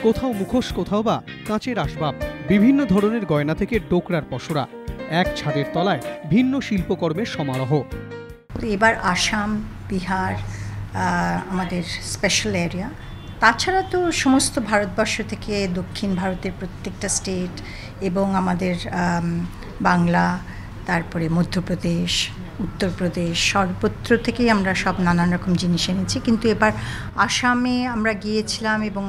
কোথাও মুখোশ, কোথাও বা কাঁচের আসবাব, বিভিন্ন ধরনের গয়না থেকে ডোকরার পসরা, এক ছাদের তলায় ভিন্ন শিল্পকর্মের সমারোহ। এবার আসাম, বিহার আমাদের স্পেশাল এরিয়া। তাছাড়া তো সমস্ত ভারতবর্ষ থেকে দক্ষিণ ভারতের প্রত্যেকটা স্টেট এবং আমাদের বাংলা, তারপরে মধ্যপ্রদেশ, উত্তরপ্রদেশ, সর্বত্র থেকেই আমরা সব নানান রকম জিনিস এনেছি। কিন্তু এবার আসামে আমরা গিয়েছিলাম এবং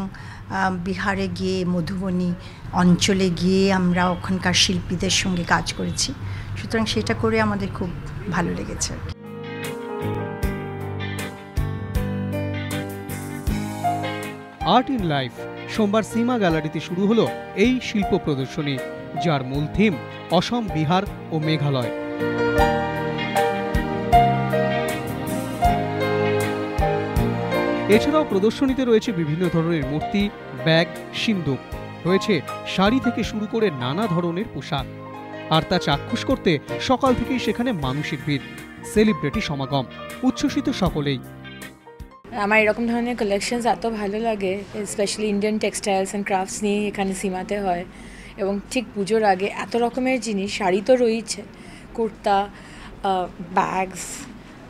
বিহারে গিয়ে মধুবনী অঞ্চলে গিয়ে আমরা ওখানকার শিল্পীদের সঙ্গে কাজ করেছি। সুতরাং সেটা করে আমাদের খুব ভালো লেগেছে। আর্ট ইন লাইফ সোমবার সীমা গ্যালারিতে শুরু হলো এই শিল্প প্রদর্শনী, যার মূল থিম অসম, বিহার ও মেঘালয়। এছাড়াও প্রদর্শনীতে রয়েছে বিভিন্ন ধরনের মূর্তি, ব্যাগ, সিন্দুক, রয়েছে শাড়ি থেকে শুরু করে নানা ধরনের পোশাক। আর তা চাক্ষুষ করতে সকাল থেকেই সেখানে মানুষের ভিড়, সেলিব্রিটি সমাগম, উচ্ছ্বসিত সকলেই। আমার এরকম ধরনের কালেকশনস এত ভালো লাগে, specially Indian textiles and crafts নিয়ে এখানে সীমাতে হয়। এবং ঠিক পুজোর আগে এত রকমের জিনিস, শাড়ি তো রয়েছে, কুর্তা, ব্যাগস,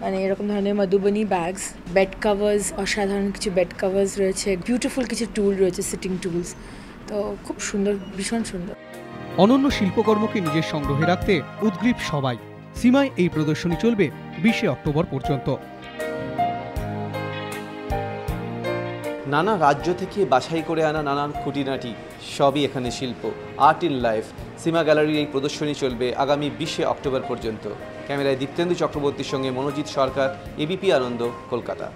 মানে এরকম ধরনের মধুবনী ব্যাগস, বেড কাভার্স, অসাধারণ কিছু বেড কাভার্স রয়েছে, বিউটিফুল কিছু টুল রয়েছে, সিটিং টুলস। তো খুব সুন্দর, ভীষণ সুন্দর। অনন্য শিল্পকর্মকে নিজের সংগ্রহে রাখতে উদ্গ্রীব সবাই। সীমায় এই প্রদর্শনী চলবে 20 অক্টোবর পর্যন্ত। নানা রাজ্য থেকে বাছাই করে আনা নানান খুঁটিনাটি সবই এখানে শিল্প। আর্ট ইন লাইফ সীমা গ্যালারির এই প্রদর্শনী চলবে আগামী 20 অক্টোবর পর্যন্ত। ক্যামেরায় দীপ্তেন্দু চক্রবর্তীর সঙ্গে মনোজিৎ সরকার, এবিপি আনন্দ, কলকাতা।